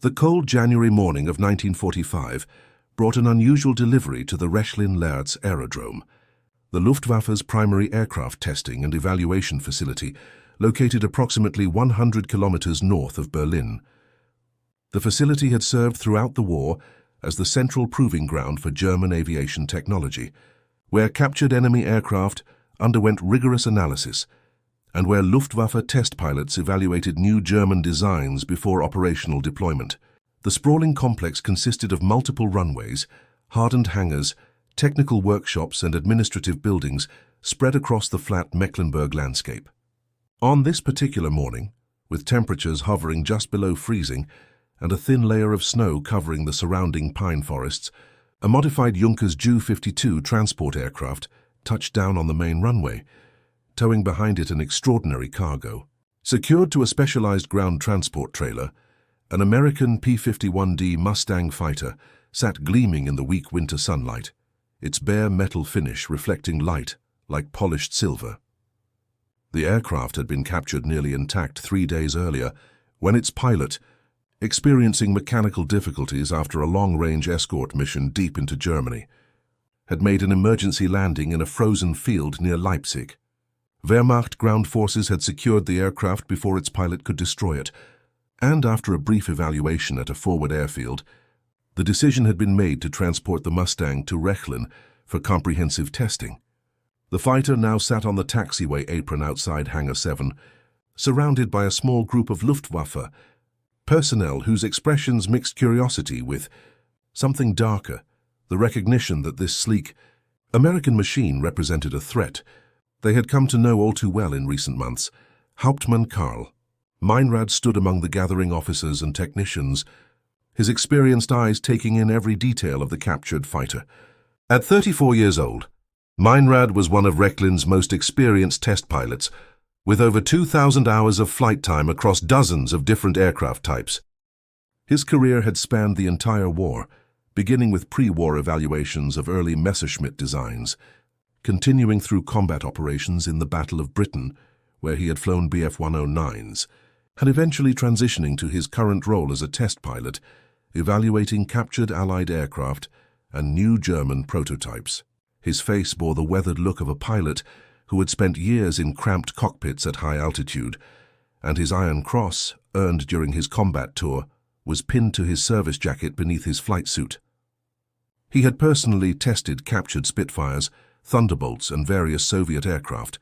The cold January morning of 1945 brought an unusual delivery to the Rechlin-Leertz aerodrome, the Luftwaffe's primary aircraft testing and evaluation facility, located approximately 100 kilometers north of Berlin. The facility had served throughout the war as the central proving ground for German aviation technology, where captured enemy aircraft underwent rigorous analysis and where Luftwaffe test pilots evaluated new German designs before operational deployment. The sprawling complex consisted of multiple runways, hardened hangars, technical workshops and administrative buildings spread across the flat Mecklenburg landscape. On this particular morning, with temperatures hovering just below freezing and a thin layer of snow covering the surrounding pine forests, a modified Junkers Ju-52 transport aircraft touched down on the main runway, towing behind it an extraordinary cargo. Secured to a specialized ground transport trailer, an American P-51D Mustang fighter sat gleaming in the weak winter sunlight, its bare metal finish reflecting light like polished silver. The aircraft had been captured nearly intact 3 days earlier when its pilot, experiencing mechanical difficulties after a long-range escort mission deep into Germany, had made an emergency landing in a frozen field near Leipzig. Wehrmacht ground forces had secured the aircraft before its pilot could destroy it, and after a brief evaluation at a forward airfield, the decision had been made to transport the Mustang to Rechlin for comprehensive testing. The fighter now sat on the taxiway apron outside Hangar 7, surrounded by a small group of Luftwaffe personnel whose expressions mixed curiosity with something darker, the recognition that this sleek American machine represented a threat they had come to know all too well in recent months. Hauptmann Karl Meinrad stood among the gathering officers and technicians, his experienced eyes taking in every detail of the captured fighter. At 34 years old, Meinrad was one of Rechlin's most experienced test pilots, with over 2,000 hours of flight time across dozens of different aircraft types. His career had spanned the entire war, beginning with pre-war evaluations of early Messerschmitt designs, continuing through combat operations in the Battle of Britain, where he had flown Bf-109s, and eventually transitioning to his current role as a test pilot, evaluating captured Allied aircraft and new German prototypes. His face bore the weathered look of a pilot who had spent years in cramped cockpits at high altitude, and his Iron Cross, earned during his combat tour, was pinned to his service jacket beneath his flight suit. He had personally tested captured Spitfires, Thunderbolts, and various Soviet aircraft,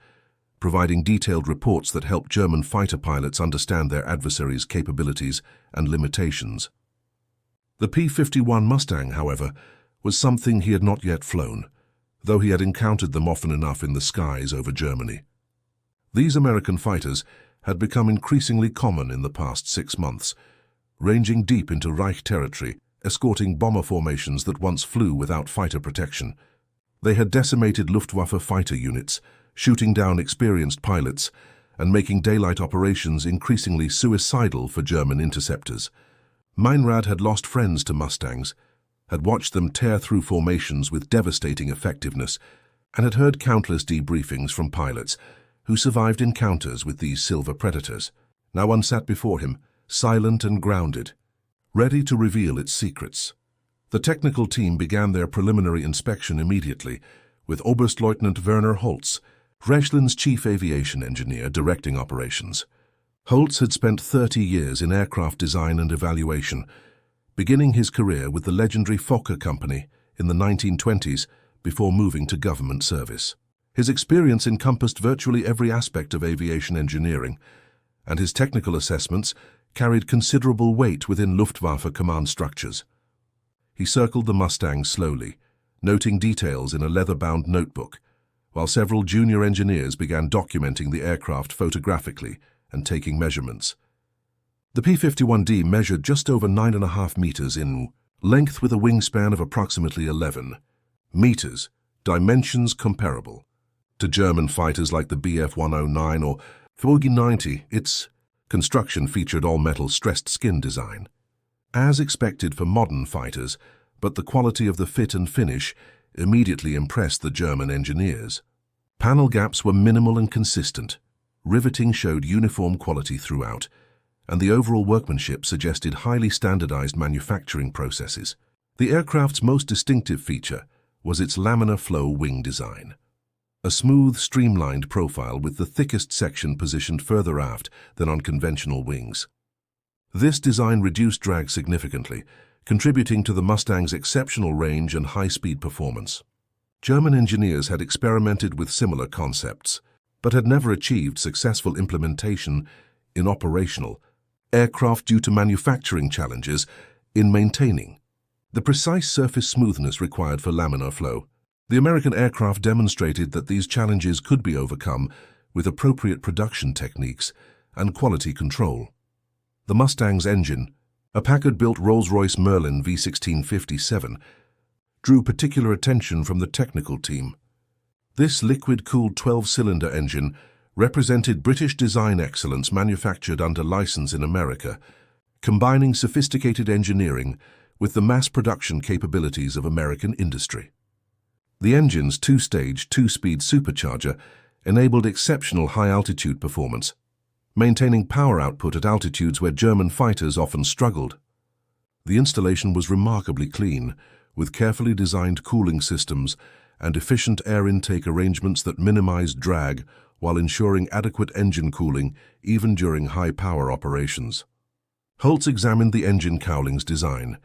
providing detailed reports that helped German fighter pilots understand their adversaries' capabilities and limitations. The P-51 Mustang, however, was something he had not yet flown, though he had encountered them often enough in the skies over Germany. These American fighters had become increasingly common in the past 6 months, ranging deep into Reich territory, escorting bomber formations that once flew without fighter protection. They had decimated Luftwaffe fighter units, shooting down experienced pilots and making daylight operations increasingly suicidal for German interceptors. Meinrad had lost friends to Mustangs, had watched them tear through formations with devastating effectiveness, and had heard countless debriefings from pilots who survived encounters with these silver predators. Now one sat before him, silent and grounded, ready to reveal its secrets. The technical team began their preliminary inspection immediately, with Oberstleutnant Werner Holz, Rechlin's chief aviation engineer, directing operations. Holz had spent 30 years in aircraft design and evaluation, beginning his career with the legendary Fokker Company in the 1920s before moving to government service. His experience encompassed virtually every aspect of aviation engineering, and his technical assessments carried considerable weight within Luftwaffe command structures. He circled the Mustang slowly, noting details in a leather-bound notebook, while several junior engineers began documenting the aircraft photographically and taking measurements. The P-51D measured just over 9.5 meters in length with a wingspan of approximately 11 meters, dimensions comparable to German fighters like the Bf-109 or P-90. Its construction featured all-metal stressed skin design, as expected for modern fighters, but the quality of the fit and finish immediately impressed the German engineers. Panel gaps were minimal and consistent. Riveting showed uniform quality throughout, and the overall workmanship suggested highly standardized manufacturing processes. The aircraft's most distinctive feature was its laminar flow wing design. A smooth, streamlined profile with the thickest section positioned further aft than on conventional wings. This design reduced drag significantly, contributing to the Mustang's exceptional range and high-speed performance. German engineers had experimented with similar concepts, but had never achieved successful implementation in operational aircraft due to manufacturing challenges in maintaining the precise surface smoothness required for laminar flow. The American aircraft demonstrated that these challenges could be overcome with appropriate production techniques and quality control. The Mustang's engine, a Packard-built Rolls-Royce Merlin V1657, drew particular attention from the technical team. This liquid-cooled 12-cylinder engine represented British design excellence manufactured under license in America, combining sophisticated engineering with the mass production capabilities of American industry. The engine's two-stage, two-speed supercharger enabled exceptional high-altitude performance, maintaining power output at altitudes where German fighters often struggled. The installation was remarkably clean, with carefully designed cooling systems and efficient air intake arrangements that minimized drag while ensuring adequate engine cooling even during high-power operations. Holtz examined the engine cowling's design,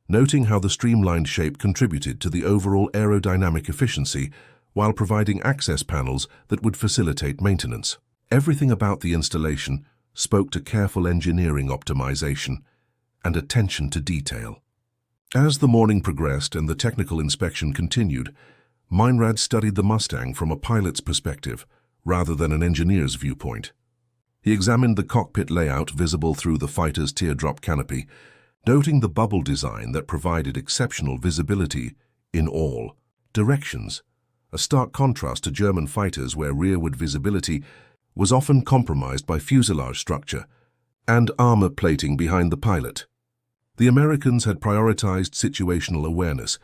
noting how the streamlined shape contributed to the overall aerodynamic efficiency while providing access panels that would facilitate maintenance. Everything about the installation spoke to careful engineering optimization and attention to detail. As the morning progressed and the technical inspection continued, Meinrad studied the Mustang from a pilot's perspective rather than an engineer's viewpoint. He examined the cockpit layout visible through the fighter's teardrop canopy, noting the bubble design that provided exceptional visibility in all directions, a stark contrast to German fighters where rearward visibility was often compromised by fuselage structure and armor plating behind the pilot. The Americans had prioritized situational awareness,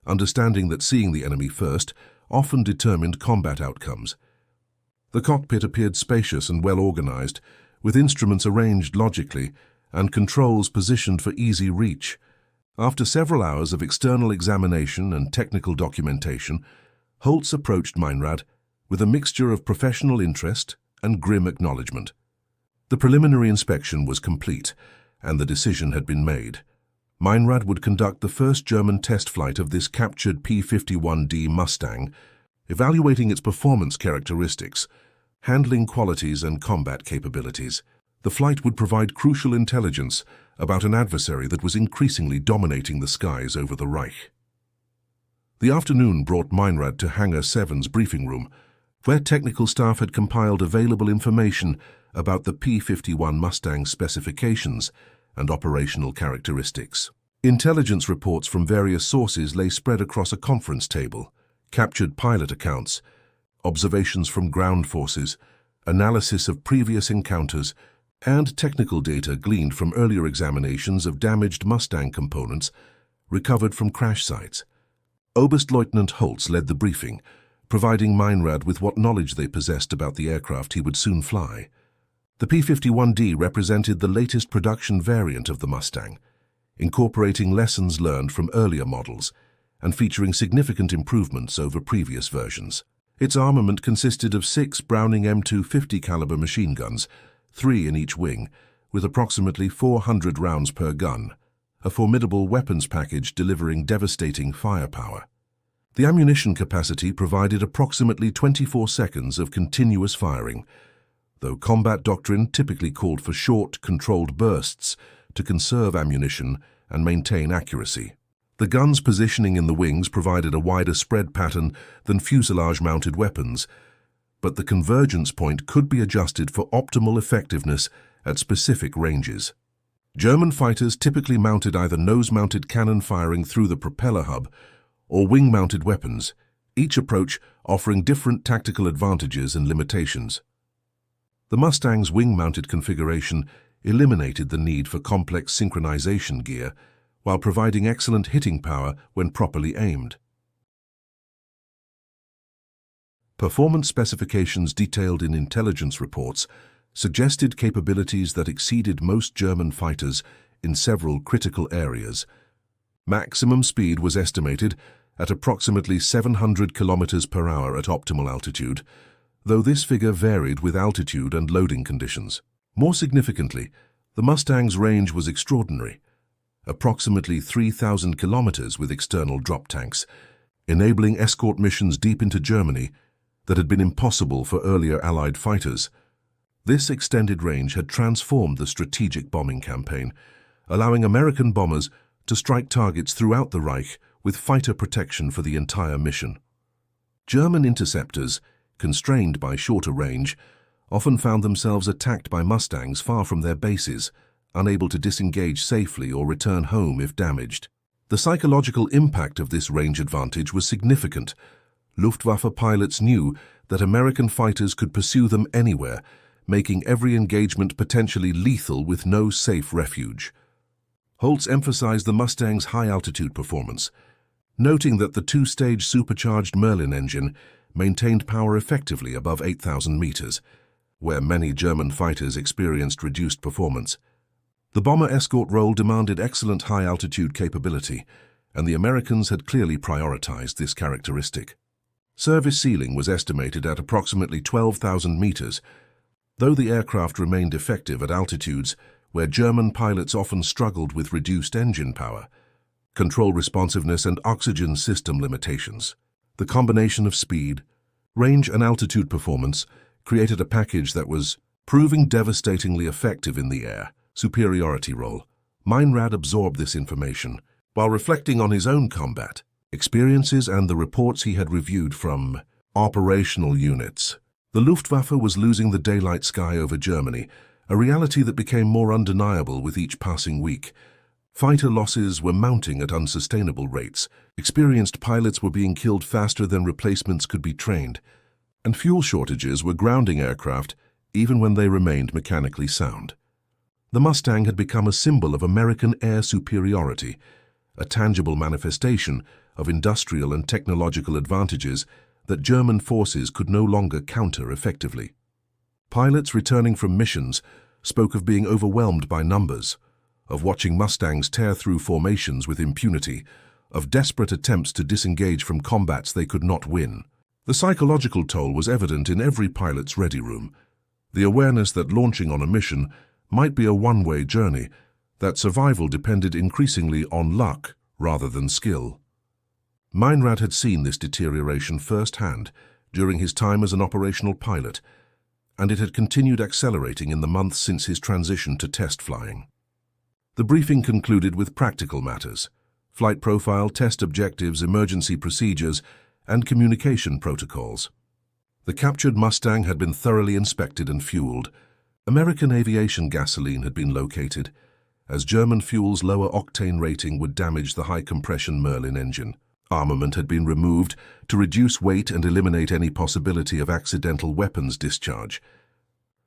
understanding that seeing the enemy first often determined combat outcomes. The cockpit appeared spacious and well-organized, with instruments arranged logically and controls positioned for easy reach. After several hours of external examination and technical documentation, Holtz approached Meinrad with a mixture of professional interest and grim acknowledgement. The preliminary inspection was complete, and the decision had been made. Meinrad would conduct the first German test flight of this captured P-51D Mustang, evaluating its performance characteristics, handling qualities and combat capabilities. The flight would provide crucial intelligence about an adversary that was increasingly dominating the skies over the Reich. The afternoon brought Meinrad to Hangar 7's briefing room, where technical staff had compiled available information about the P-51 Mustang specifications and operational characteristics. Intelligence reports from various sources lay spread across a conference table, captured pilot accounts, observations from ground forces, analysis of previous encounters, and technical data gleaned from earlier examinations of damaged Mustang components recovered from crash sites. Oberstleutnant Holtz led the briefing, providing Meinrad with what knowledge they possessed about the aircraft he would soon fly. The P-51D represented the latest production variant of the Mustang, incorporating lessons learned from earlier models and featuring significant improvements over previous versions. Its armament consisted of 6 Browning M250 caliber machine guns, 3 in each wing, with approximately 400 rounds per gun, a formidable weapons package delivering devastating firepower. The ammunition capacity provided approximately 24 seconds of continuous firing, though combat doctrine typically called for short, controlled bursts to conserve ammunition and maintain accuracy. The gun's positioning in the wings provided a wider spread pattern than fuselage-mounted weapons, but the convergence point could be adjusted for optimal effectiveness at specific ranges. German fighters typically mounted either nose-mounted cannon firing through the propeller hub or wing-mounted weapons, each approach offering different tactical advantages and limitations. The Mustang's wing-mounted configuration eliminated the need for complex synchronization gear while providing excellent hitting power when properly aimed. Performance specifications detailed in intelligence reports suggested capabilities that exceeded most German fighters in several critical areas. Maximum speed was estimated at approximately 700 kilometers per hour at optimal altitude, though this figure varied with altitude and loading conditions. More significantly, the Mustang's range was extraordinary, approximately 3,000 kilometers with external drop tanks, enabling escort missions deep into Germany that had been impossible for earlier Allied fighters. This extended range had transformed the strategic bombing campaign, allowing American bombers to strike targets throughout the Reich with fighter protection for the entire mission. German interceptors, constrained by shorter range, often found themselves attacked by Mustangs far from their bases, unable to disengage safely or return home if damaged. The psychological impact of this range advantage was significant. Luftwaffe pilots knew that American fighters could pursue them anywhere, making every engagement potentially lethal with no safe refuge. Holtz emphasized the Mustang's high-altitude performance, noting that the two-stage supercharged Merlin engine maintained power effectively above 8,000 meters, where many German fighters experienced reduced performance. The bomber escort role demanded excellent high-altitude capability, and the Americans had clearly prioritized this characteristic. Service ceiling was estimated at approximately 12,000 meters, though the aircraft remained effective at altitudes where German pilots often struggled with reduced engine power, control responsiveness, and oxygen system limitations. The combination of speed, range, and altitude performance created a package that was proving devastatingly effective in the air superiority role. Meinrad absorbed this information while reflecting on his own combat experiences and the reports he had reviewed from operational units. The Luftwaffe was losing the daylight sky over Germany, a reality that became more undeniable with each passing week. Fighter losses were mounting at unsustainable rates, experienced pilots were being killed faster than replacements could be trained, and fuel shortages were grounding aircraft even when they remained mechanically sound. The Mustang had become a symbol of American air superiority, a tangible manifestation of industrial and technological advantages that German forces could no longer counter effectively. Pilots returning from missions spoke of being overwhelmed by numbers, of watching Mustangs tear through formations with impunity, of desperate attempts to disengage from combats they could not win. The psychological toll was evident in every pilot's ready room, the awareness that launching on a mission might be a one-way journey, that survival depended increasingly on luck rather than skill. Meinrad had seen this deterioration firsthand during his time as an operational pilot, and it had continued accelerating in the months since his transition to test flying. The briefing concluded with practical matters: flight profile, test objectives, emergency procedures, and communication protocols. The captured Mustang had been thoroughly inspected and fueled. American aviation gasoline had been located, as German fuel's lower octane rating would damage the high-compression Merlin engine. Armament had been removed to reduce weight and eliminate any possibility of accidental weapons discharge.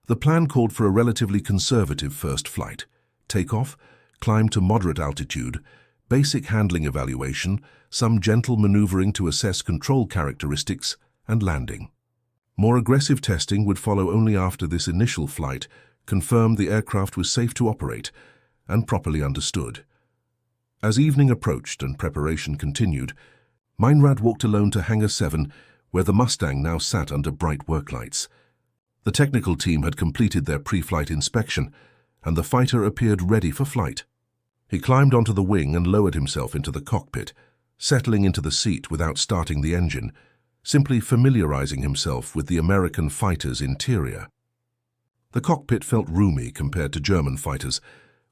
The plan called for a relatively conservative first flight: takeoff, climb to moderate altitude, basic handling evaluation, some gentle maneuvering to assess control characteristics, and landing. More aggressive testing would follow only after this initial flight confirmed the aircraft was safe to operate and properly understood. As evening approached and preparation continued, Meinrad walked alone to Hangar 7, where the Mustang now sat under bright work lights. The technical team had completed their pre-flight inspection, and the fighter appeared ready for flight. He climbed onto the wing and lowered himself into the cockpit, settling into the seat without starting the engine, simply familiarizing himself with the American fighter's interior. The cockpit felt roomy compared to German fighters,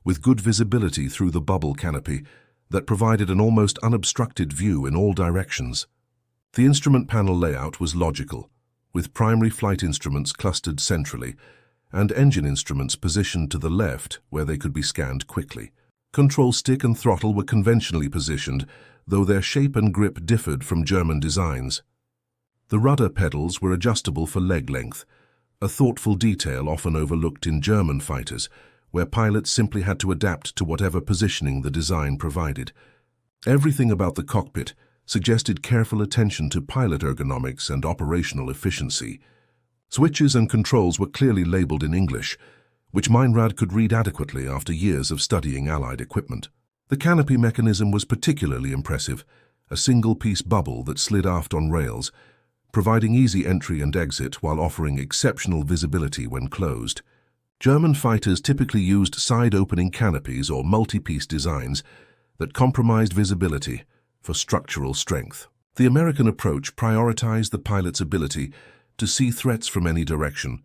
with good visibility through the bubble canopy that provided an almost unobstructed view in all directions. The instrument panel layout was logical, with primary flight instruments clustered centrally and engine instruments positioned to the left where they could be scanned quickly. Control stick and throttle were conventionally positioned, though their shape and grip differed from German designs. The rudder pedals were adjustable for leg length, a thoughtful detail often overlooked in German fighters, where pilots simply had to adapt to whatever positioning the design provided. Everything about the cockpit suggested careful attention to pilot ergonomics and operational efficiency. Switches and controls were clearly labeled in English, which Meinrad could read adequately after years of studying Allied equipment. The canopy mechanism was particularly impressive, a single-piece bubble that slid aft on rails, providing easy entry and exit while offering exceptional visibility when closed. German fighters typically used side-opening canopies or multi-piece designs that compromised visibility for structural strength. The American approach prioritized the pilot's ability to see threats from any direction,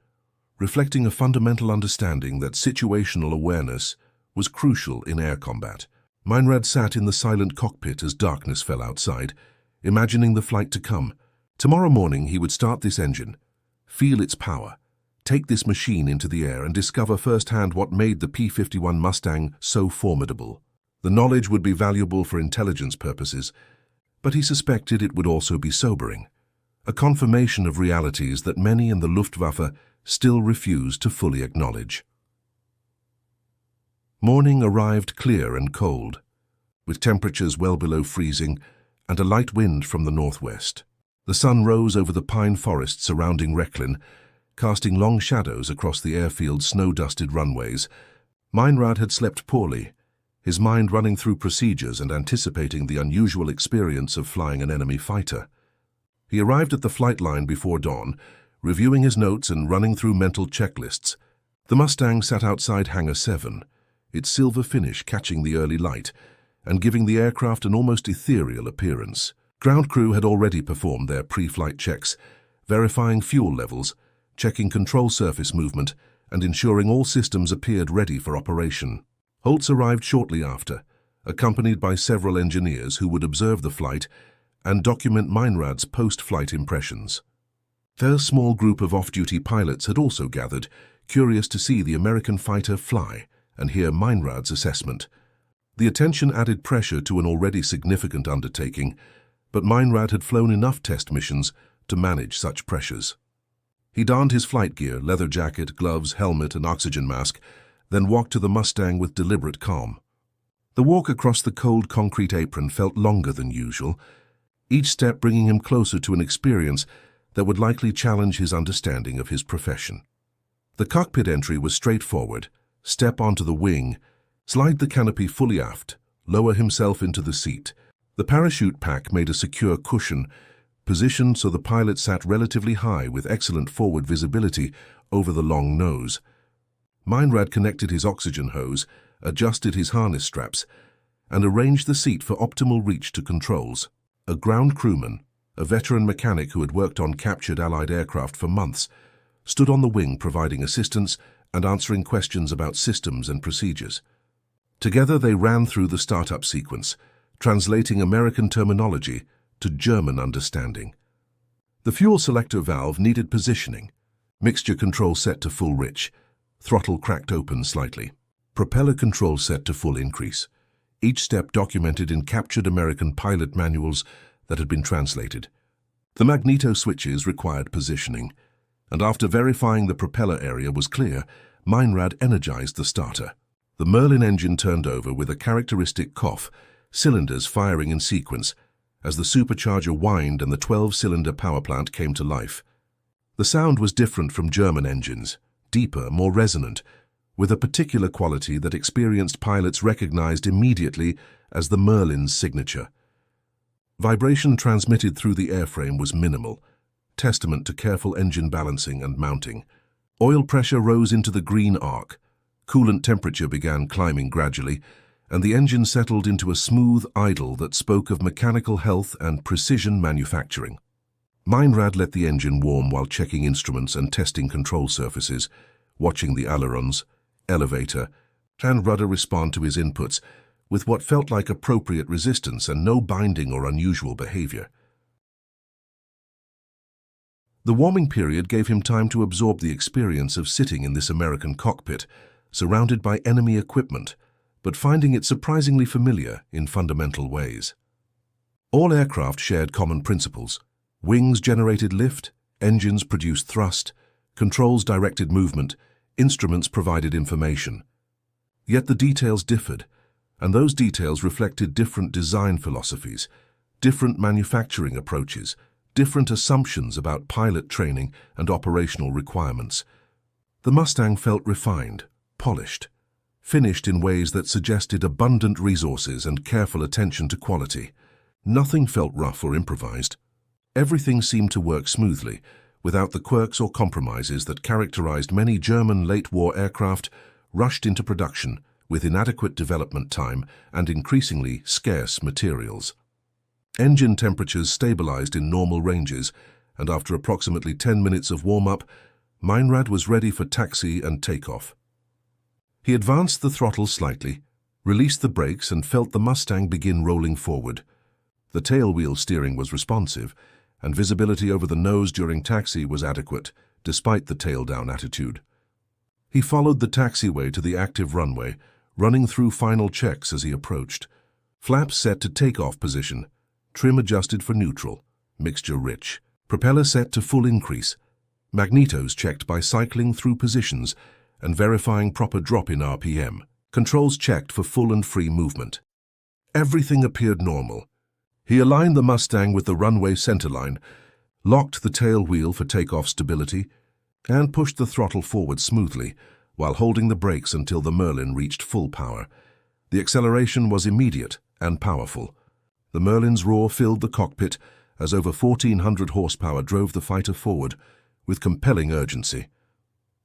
reflecting a fundamental understanding that situational awareness was crucial in air combat. Meinrad sat in the silent cockpit as darkness fell outside, imagining the flight to come. Tomorrow morning he would start this engine, feel its power, take this machine into the air and discover firsthand what made the P-51 Mustang so formidable. The knowledge would be valuable for intelligence purposes, but he suspected it would also be sobering, a confirmation of realities that many in the Luftwaffe still refuse to fully acknowledge. Morning arrived clear and cold, with temperatures well below freezing and a light wind from the northwest. The sun rose over the pine forest surrounding Rechlin, casting long shadows across the airfield's snow-dusted runways. Meinrad had slept poorly, his mind running through procedures and anticipating the unusual experience of flying an enemy fighter. He arrived at the flight line before dawn, reviewing his notes and running through mental checklists. The Mustang sat outside Hangar 7, its silver finish catching the early light and giving the aircraft an almost ethereal appearance. Ground crew had already performed their pre-flight checks, verifying fuel levels, checking control surface movement, and ensuring all systems appeared ready for operation. Holtz arrived shortly after, accompanied by several engineers who would observe the flight and document Meinrad's post-flight impressions. Their small group of off-duty pilots had also gathered, curious to see the American fighter fly and hear Meinrad's assessment. The attention added pressure to an already significant undertaking, but Meinrad had flown enough test missions to manage such pressures. He donned his flight gear, leather jacket, gloves, helmet, and oxygen mask, then walked to the Mustang with deliberate calm. The walk across the cold concrete apron felt longer than usual, each step bringing him closer to an experience that would likely challenge his understanding of his profession. The cockpit entry was straightforward: step onto the wing, slide the canopy fully aft, lower himself into the seat. The parachute pack made a secure cushion, positioned so the pilot sat relatively high with excellent forward visibility over the long nose. Meinrad connected his oxygen hose, adjusted his harness straps, and arranged the seat for optimal reach to controls. A ground crewman, a veteran mechanic who had worked on captured Allied aircraft for months, stood on the wing providing assistance and answering questions about systems and procedures. Together they ran through the startup sequence, translating American terminology to German understanding. The fuel selector valve needed positioning, mixture control set to full rich, throttle cracked open slightly, propeller control set to full increase, each step documented in captured American pilot manuals that had been translated. The magneto switches required positioning, and after verifying the propeller area was clear, Meinrad energized the starter. The Merlin engine turned over with a characteristic cough, cylinders firing in sequence, as the supercharger whined and the 12-cylinder power plant came to life. The sound was different from German engines, deeper, more resonant, with a particular quality that experienced pilots recognized immediately as the Merlin's signature. Vibration transmitted through the airframe was minimal, testament to careful engine balancing and mounting. Oil pressure rose into the green arc, coolant temperature began climbing gradually, and the engine settled into a smooth idle that spoke of mechanical health and precision manufacturing. Meinrad let the engine warm while checking instruments and testing control surfaces, watching the ailerons, elevator, and rudder respond to his inputs with what felt like appropriate resistance and no binding or unusual behavior. The warming period gave him time to absorb the experience of sitting in this American cockpit, surrounded by enemy equipment, but finding it surprisingly familiar in fundamental ways. All aircraft shared common principles. Wings generated lift, engines produced thrust, controls directed movement, instruments provided information. Yet the details differed, and those details reflected different design philosophies, different manufacturing approaches, different assumptions about pilot training and operational requirements. The Mustang felt refined, polished, finished in ways that suggested abundant resources and careful attention to quality. Nothing felt rough or improvised. Everything seemed to work smoothly, without the quirks or compromises that characterized many German late-war aircraft rushed into production with inadequate development time and increasingly scarce materials. Engine temperatures stabilized in normal ranges, and after approximately 10 minutes of warm-up, Meinrad was ready for taxi and takeoff. He advanced the throttle slightly, released the brakes, and felt the Mustang begin rolling forward. The tailwheel steering was responsive, and visibility over the nose during taxi was adequate, despite the tail-down attitude. He followed the taxiway to the active runway, running through final checks as he approached. Flaps set to takeoff position, trim adjusted for neutral, mixture rich, propeller set to full increase, magnetos checked by cycling through positions and verifying proper drop in RPM, controls checked for full and free movement. Everything appeared normal. He aligned the Mustang with the runway centerline, locked the tail wheel for takeoff stability, and pushed the throttle forward smoothly while holding the brakes until the Merlin reached full power. The acceleration was immediate and powerful. The Merlin's roar filled the cockpit as over 1,400 horsepower drove the fighter forward with compelling urgency.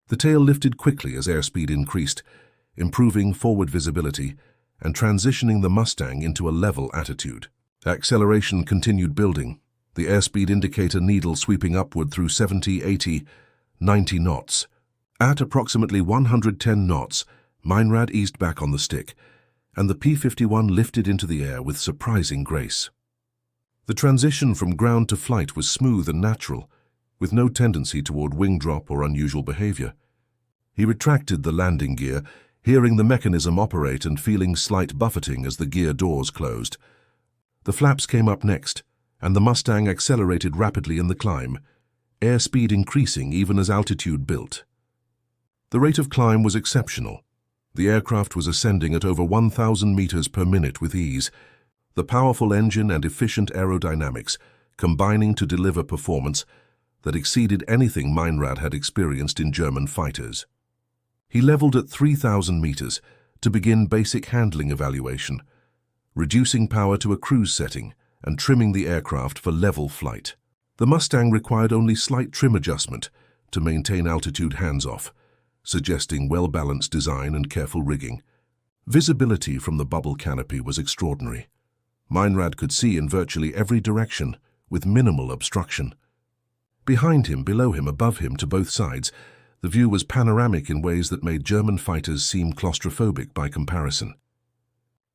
The tail lifted quickly as airspeed increased, improving forward visibility and transitioning the Mustang into a level attitude. Acceleration continued building, the airspeed indicator needle sweeping upward through 70, 80, 90 knots. At approximately 110 knots, Meinrad eased back on the stick, and the P-51 lifted into the air with surprising grace. The transition from ground to flight was smooth and natural, with no tendency toward wing drop or unusual behavior. He retracted the landing gear, hearing the mechanism operate and feeling slight buffeting as the gear doors closed. The flaps came up next, and the Mustang accelerated rapidly in the climb, airspeed increasing even as altitude built. The rate of climb was exceptional. The aircraft was ascending at over 1,000 meters per minute with ease, the powerful engine and efficient aerodynamics combining to deliver performance that exceeded anything Meinrad had experienced in German fighters. He leveled at 3,000 meters to begin basic handling evaluation, reducing power to a cruise setting and trimming the aircraft for level flight. The Mustang required only slight trim adjustment to maintain altitude hands-off, suggesting well-balanced design and careful rigging. Visibility from the bubble canopy was extraordinary. Meinrad could see in virtually every direction with minimal obstruction. Behind him, below him, above him, to both sides, the view was panoramic in ways that made German fighters seem claustrophobic by comparison.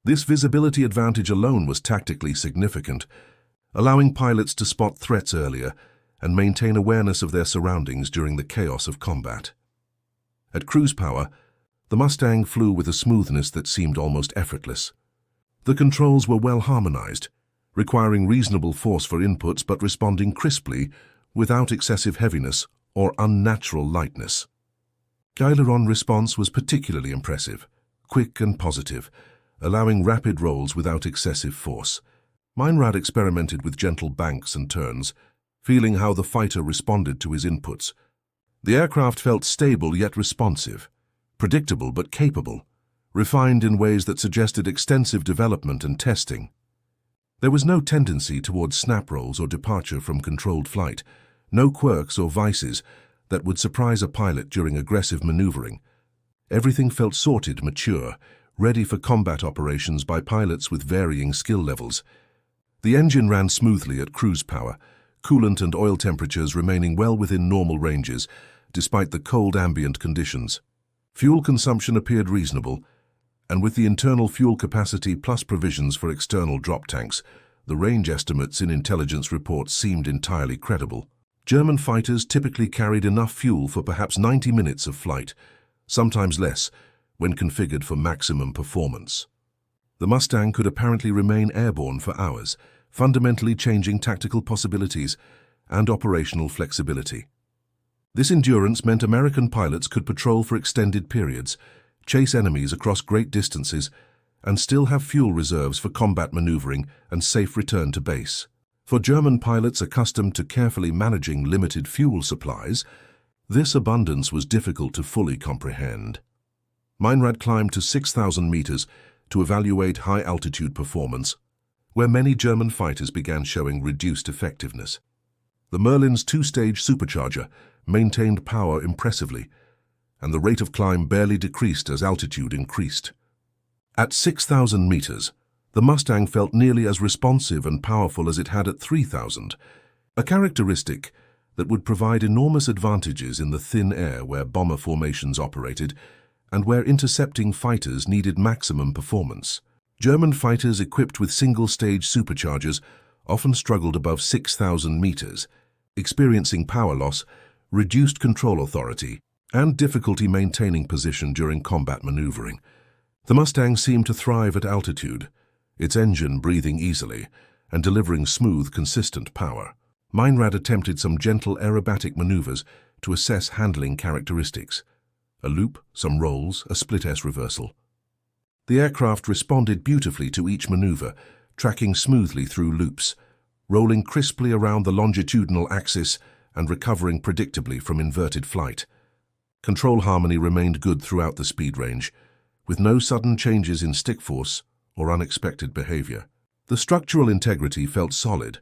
This visibility advantage alone was tactically significant, allowing pilots to spot threats earlier and maintain awareness of their surroundings during the chaos of combat. At cruise power, the Mustang flew with a smoothness that seemed almost effortless. The controls were well harmonized, requiring reasonable force for inputs but responding crisply without excessive heaviness or unnatural lightness. Aileron response was particularly impressive, quick and positive, allowing rapid rolls without excessive force. Meinrad experimented with gentle banks and turns, feeling how the fighter responded to his inputs. The aircraft felt stable yet responsive, predictable but capable, refined in ways that suggested extensive development and testing. There was no tendency toward snap rolls or departure from controlled flight, no quirks or vices that would surprise a pilot during aggressive maneuvering. Everything felt sorted, mature, ready for combat operations by pilots with varying skill levels. The engine ran smoothly at cruise power, coolant and oil temperatures remaining well within normal ranges, despite the cold ambient conditions. Fuel consumption appeared reasonable, and with the internal fuel capacity plus provisions for external drop tanks, the range estimates in intelligence reports seemed entirely credible. German fighters typically carried enough fuel for perhaps 90 minutes of flight, sometimes less, when configured for maximum performance. The Mustang could apparently remain airborne for hours, fundamentally changing tactical possibilities and operational flexibility. This endurance meant American pilots could patrol for extended periods, chase enemies across great distances, and still have fuel reserves for combat maneuvering and safe return to base. For German pilots accustomed to carefully managing limited fuel supplies, this abundance was difficult to fully comprehend. Meinrad climbed to 6,000 meters to evaluate high-altitude performance, where many German fighters began showing reduced effectiveness. The Merlin's two-stage supercharger maintained power impressively, and the rate of climb barely decreased as altitude increased. At 6,000 meters, the Mustang felt nearly as responsive and powerful as it had at 3,000, a characteristic that would provide enormous advantages in the thin air where bomber formations operated and where intercepting fighters needed maximum performance. German fighters equipped with single-stage superchargers often struggled above 6,000 meters, experiencing power loss, reduced control authority, and difficulty maintaining position during combat maneuvering. The Mustang seemed to thrive at altitude, its engine breathing easily and delivering smooth, consistent power. Meinrad attempted some gentle aerobatic maneuvers to assess handling characteristics. A loop, some rolls, a split S reversal. The aircraft responded beautifully to each maneuver, tracking smoothly through loops, rolling crisply around the longitudinal axis and recovering predictably from inverted flight. Control harmony remained good throughout the speed range, with no sudden changes in stick force or unexpected behavior. The structural integrity felt solid,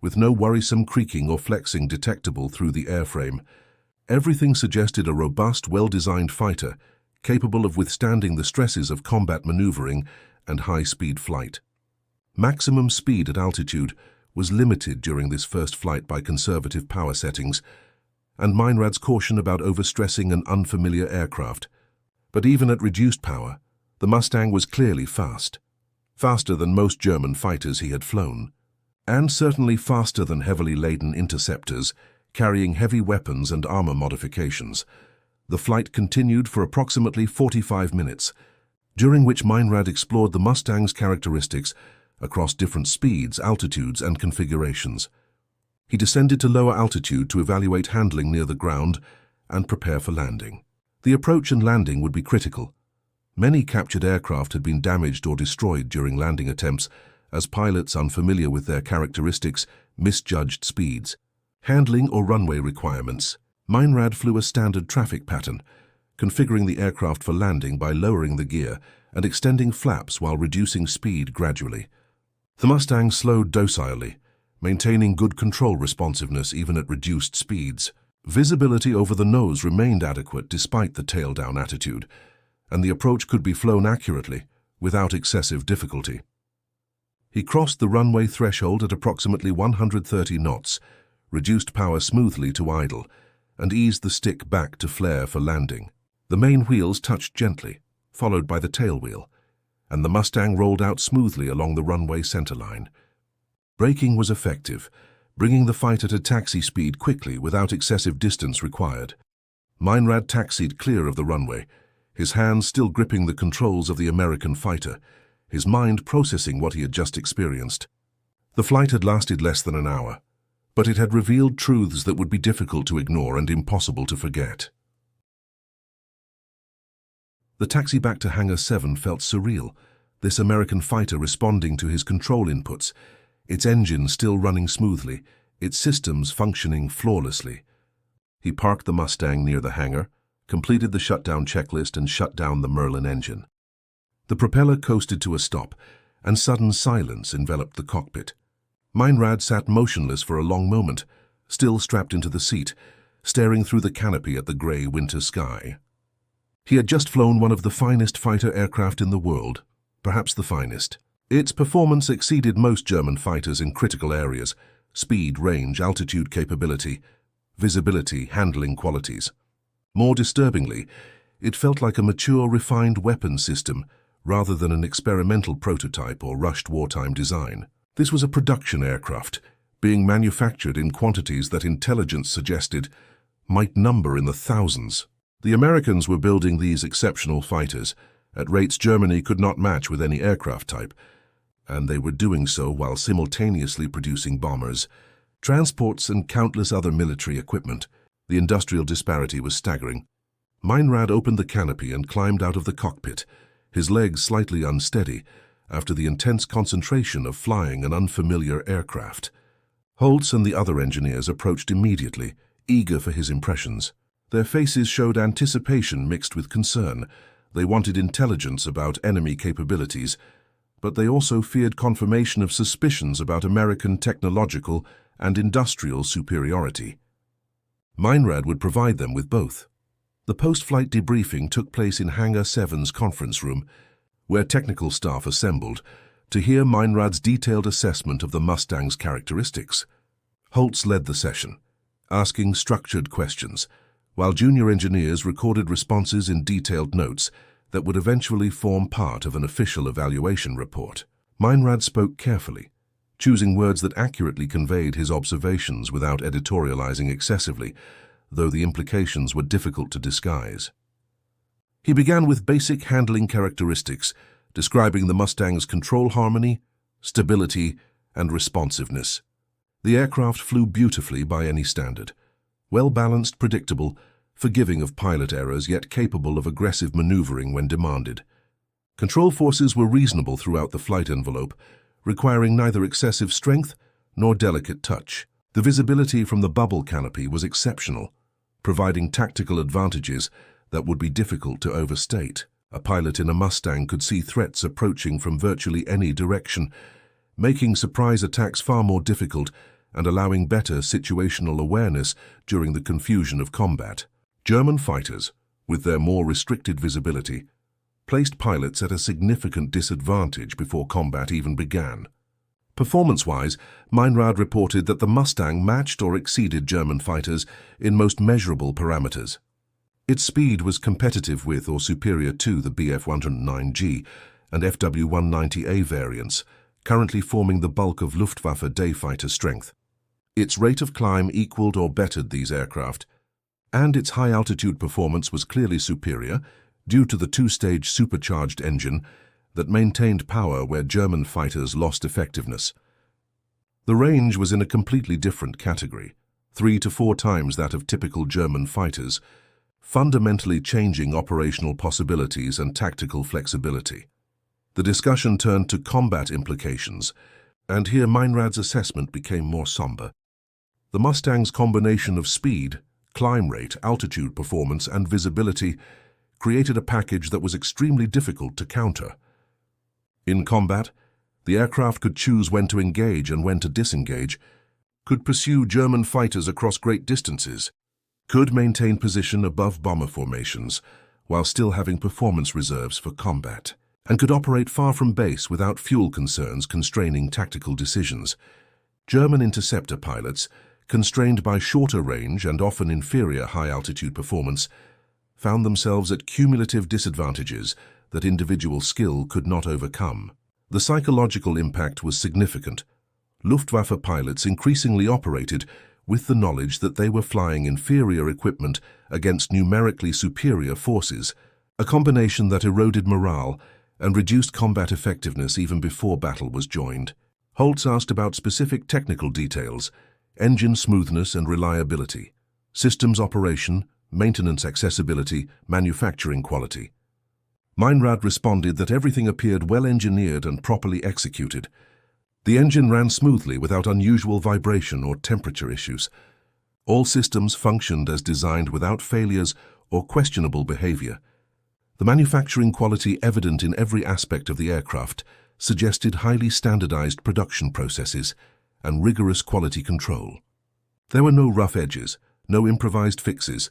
with no worrisome creaking or flexing detectable through the airframe. Everything suggested a robust, well-designed fighter, capable of withstanding the stresses of combat maneuvering and high-speed flight. Maximum speed at altitude was limited during this first flight by conservative power settings, and Meinrad's caution about overstressing an unfamiliar aircraft. But even at reduced power, the Mustang was clearly fast. Faster than most German fighters he had flown, and certainly faster than heavily laden interceptors carrying heavy weapons and armor modifications. The flight continued for approximately 45 minutes, during which Meinrad explored the Mustang's characteristics across different speeds, altitudes, and configurations. He descended to lower altitude to evaluate handling near the ground and prepare for landing. The approach and landing would be critical. Many captured aircraft had been damaged or destroyed during landing attempts, as pilots unfamiliar with their characteristics misjudged speeds. Handling or runway requirements. Meinrad flew a standard traffic pattern, configuring the aircraft for landing by lowering the gear and extending flaps while reducing speed gradually. The Mustang slowed docilely, maintaining good control responsiveness even at reduced speeds. Visibility over the nose remained adequate despite the tail-down attitude, and the approach could be flown accurately, without excessive difficulty. He crossed the runway threshold at approximately 130 knots, reduced power smoothly to idle, and eased the stick back to flare for landing. The main wheels touched gently, followed by the tail wheel, and the Mustang rolled out smoothly along the runway centerline. Braking was effective, bringing the fighter to taxi speed quickly without excessive distance required. Meinrad taxied clear of the runway, his hands still gripping the controls of the American fighter, his mind processing what he had just experienced. The flight had lasted less than an hour, but it had revealed truths that would be difficult to ignore and impossible to forget. The taxi back to Hangar 7 felt surreal, this American fighter responding to his control inputs, its engine still running smoothly, its systems functioning flawlessly. He parked the Mustang near the hangar, completed the shutdown checklist, and shut down the Merlin engine. The propeller coasted to a stop, and sudden silence enveloped the cockpit. Meinrad sat motionless for a long moment, still strapped into the seat, staring through the canopy at the grey winter sky. He had just flown one of the finest fighter aircraft in the world, perhaps the finest. Its performance exceeded most German fighters in critical areas: speed, range, altitude capability, visibility, handling qualities. More disturbingly, it felt like a mature, refined weapon system rather than an experimental prototype or rushed wartime design. This was a production aircraft, being manufactured in quantities that intelligence suggested might number in the thousands. The Americans were building these exceptional fighters at rates Germany could not match with any aircraft type, and they were doing so while simultaneously producing bombers, transports, and countless other military equipment. The industrial disparity was staggering. Meinrad opened the canopy and climbed out of the cockpit, his legs slightly unsteady after the intense concentration of flying an unfamiliar aircraft. Holtz and the other engineers approached immediately, eager for his impressions. Their faces showed anticipation mixed with concern. They wanted intelligence about enemy capabilities, but they also feared confirmation of suspicions about American technological and industrial superiority. Meinrad would provide them with both. The post-flight debriefing took place in Hangar 7's conference room, where technical staff assembled to hear Meinrad's detailed assessment of the Mustang's characteristics. Holtz led the session, asking structured questions, while junior engineers recorded responses in detailed notes that would eventually form part of an official evaluation report. Meinrad spoke carefully, choosing words that accurately conveyed his observations without editorializing excessively, though the implications were difficult to disguise. He began with basic handling characteristics, describing the Mustang's control harmony, stability, and responsiveness. The aircraft flew beautifully by any standard, well-balanced, predictable, forgiving of pilot errors, yet capable of aggressive maneuvering when demanded. Control forces were reasonable throughout the flight envelope, requiring neither excessive strength nor delicate touch. The visibility from the bubble canopy was exceptional, providing tactical advantages that would be difficult to overstate. A pilot in a Mustang could see threats approaching from virtually any direction, making surprise attacks far more difficult and allowing better situational awareness during the confusion of combat. German fighters, with their more restricted visibility, placed pilots at a significant disadvantage before combat even began. Performance-wise, Meinrad reported that the Mustang matched or exceeded German fighters in most measurable parameters. Its speed was competitive with or superior to the Bf-109G and FW-190A variants, currently forming the bulk of Luftwaffe day fighter strength. Its rate of climb equaled or bettered these aircraft, and its high-altitude performance was clearly superior due to the two-stage supercharged engine that maintained power where German fighters lost effectiveness. The range was in a completely different category, 3 to 4 times that of typical German fighters, fundamentally changing operational possibilities and tactical flexibility. The discussion turned to combat implications, and here Meinrad's assessment became more somber. The Mustang's combination of speed, climb rate, altitude performance, and visibility created a package that was extremely difficult to counter. In combat, the aircraft could choose when to engage and when to disengage, could pursue German fighters across great distances, could maintain position above bomber formations while still having performance reserves for combat, and could operate far from base without fuel concerns constraining tactical decisions. German interceptor pilots, constrained by shorter range and often inferior high-altitude performance, found themselves at cumulative disadvantages that individual skill could not overcome. The psychological impact was significant. Luftwaffe pilots increasingly operated with the knowledge that they were flying inferior equipment against numerically superior forces, a combination that eroded morale and reduced combat effectiveness even before battle was joined. Holtz asked about specific technical details: engine smoothness and reliability, systems operation, maintenance accessibility, manufacturing quality. Meinrad responded that everything appeared well-engineered and properly executed. The engine ran smoothly without unusual vibration or temperature issues. All systems functioned as designed without failures or questionable behavior. The manufacturing quality evident in every aspect of the aircraft suggested highly standardized production processes and rigorous quality control. There were no rough edges, no improvised fixes,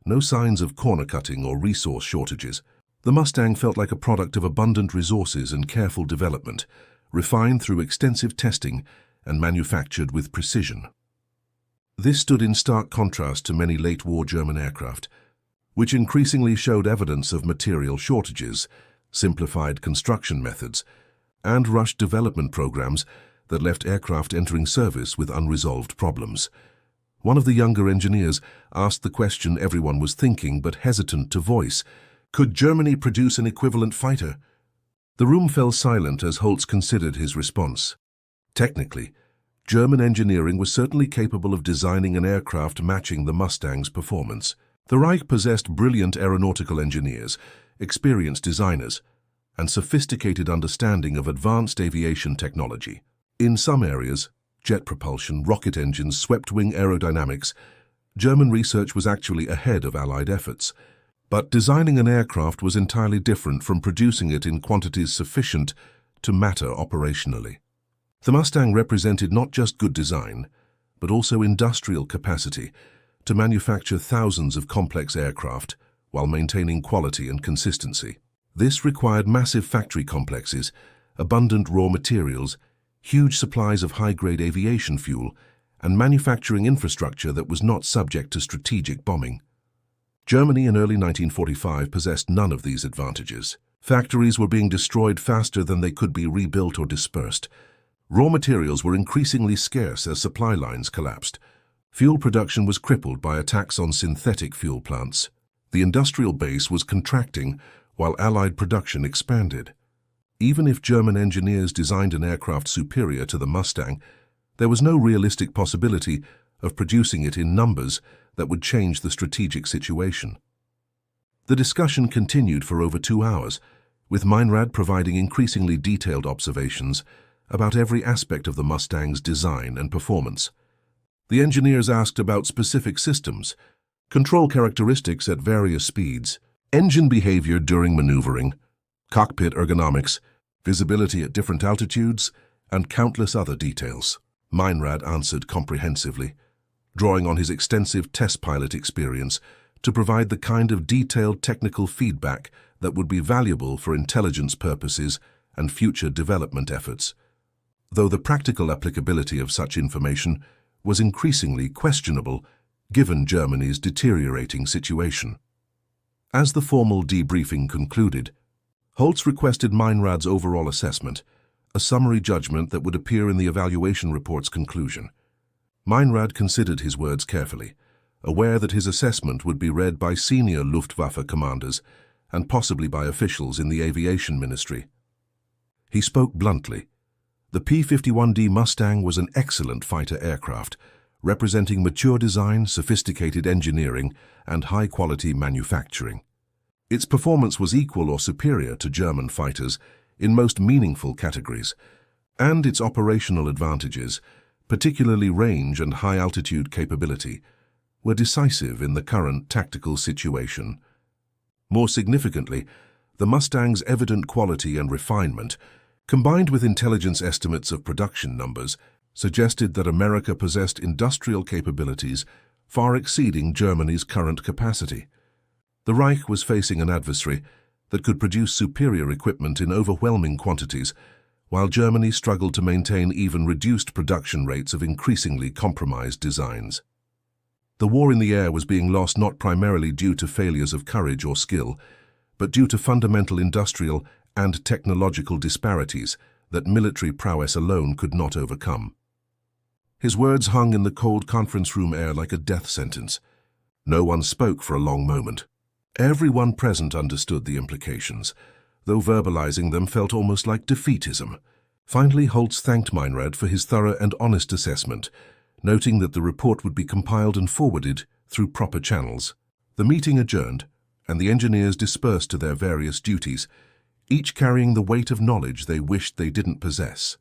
no signs of corner cutting or resource shortages. The Mustang felt like a product of abundant resources and careful development, refined through extensive testing and manufactured with precision. This stood in stark contrast to many late-war German aircraft, which increasingly showed evidence of material shortages, simplified construction methods, and rushed development programs that left aircraft entering service with unresolved problems. One of the younger engineers asked the question everyone was thinking but hesitant to voice: could Germany produce an equivalent fighter? The room fell silent as Holtz considered his response. Technically, German engineering was certainly capable of designing an aircraft matching the Mustang's performance. The Reich possessed brilliant aeronautical engineers, experienced designers, and sophisticated understanding of advanced aviation technology. In some areas, jet propulsion, rocket engines, swept-wing aerodynamics, German research was actually ahead of Allied efforts. But designing an aircraft was entirely different from producing it in quantities sufficient to matter operationally. The Mustang represented not just good design, but also industrial capacity to manufacture thousands of complex aircraft while maintaining quality and consistency. This required massive factory complexes, abundant raw materials, huge supplies of high-grade aviation fuel, and manufacturing infrastructure that was not subject to strategic bombing. Germany in early 1945 possessed none of these advantages. Factories were being destroyed faster than they could be rebuilt or dispersed. Raw materials were increasingly scarce as supply lines collapsed. Fuel production was crippled by attacks on synthetic fuel plants. The industrial base was contracting while Allied production expanded. Even if German engineers designed an aircraft superior to the Mustang, there was no realistic possibility of producing it in numbers that would change the strategic situation. The discussion continued for over 2 hours, with Meinrad providing increasingly detailed observations about every aspect of the Mustang's design and performance. The engineers asked about specific systems, control characteristics at various speeds, engine behavior during maneuvering, cockpit ergonomics, visibility at different altitudes, and countless other details. Meinrad answered comprehensively, drawing on his extensive test pilot experience to provide the kind of detailed technical feedback that would be valuable for intelligence purposes and future development efforts, though the practical applicability of such information was increasingly questionable given Germany's deteriorating situation. As the formal debriefing concluded, Holtz requested Meinrad's overall assessment, a summary judgment that would appear in the evaluation report's conclusion. Meinrad considered his words carefully, aware that his assessment would be read by senior Luftwaffe commanders and possibly by officials in the aviation ministry. He spoke bluntly. The P-51D Mustang was an excellent fighter aircraft, representing mature design, sophisticated engineering, and high-quality manufacturing. Its performance was equal or superior to German fighters in most meaningful categories, and its operational advantages, particularly range and high-altitude capability, were decisive in the current tactical situation. More significantly, the Mustang's evident quality and refinement, combined with intelligence estimates of production numbers, suggested that America possessed industrial capabilities far exceeding Germany's current capacity. The Reich was facing an adversary that could produce superior equipment in overwhelming quantities, while Germany struggled to maintain even reduced production rates of increasingly compromised designs. The war in the air was being lost not primarily due to failures of courage or skill, but due to fundamental industrial and technological disparities that military prowess alone could not overcome. His words hung in the cold conference room air like a death sentence. No one spoke for a long moment. Everyone present understood the implications, though verbalizing them felt almost like defeatism. Finally, Holtz thanked Meinrad for his thorough and honest assessment, noting that the report would be compiled and forwarded through proper channels. The meeting adjourned, and the engineers dispersed to their various duties, each carrying the weight of knowledge they wished they didn't possess.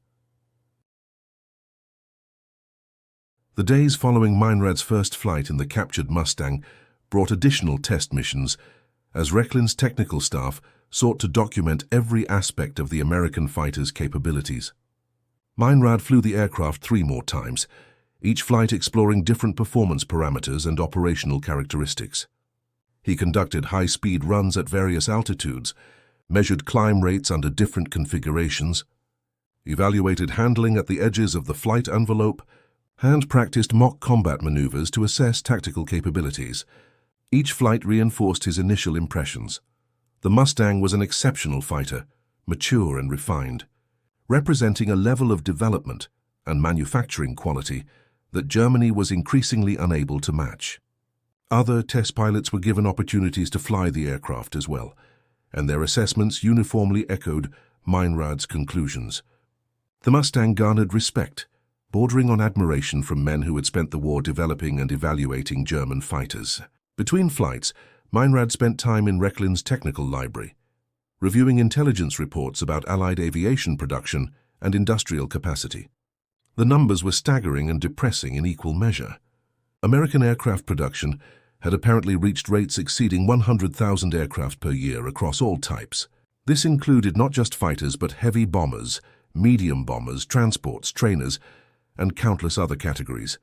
The days following Meinrad's first flight in the captured Mustang brought additional test missions as Rechlin's technical staff sought to document every aspect of the American fighter's capabilities. Meinrad flew the aircraft 3 more times, each flight exploring different performance parameters and operational characteristics. He conducted high-speed runs at various altitudes, measured climb rates under different configurations, evaluated handling at the edges of the flight envelope, and practiced mock combat maneuvers to assess tactical capabilities. Each flight reinforced his initial impressions. The Mustang was an exceptional fighter, mature and refined, representing a level of development and manufacturing quality that Germany was increasingly unable to match. Other test pilots were given opportunities to fly the aircraft as well, and their assessments uniformly echoed Meinrad's conclusions. The Mustang garnered respect, bordering on admiration from men who had spent the war developing and evaluating German fighters. Between flights, Meinrad spent time in Rechlin's technical library, reviewing intelligence reports about Allied aviation production and industrial capacity. The numbers were staggering and depressing in equal measure. American aircraft production had apparently reached rates exceeding 100,000 aircraft per year across all types. This included not just fighters but heavy bombers, medium bombers, transports, trainers, and countless other categories.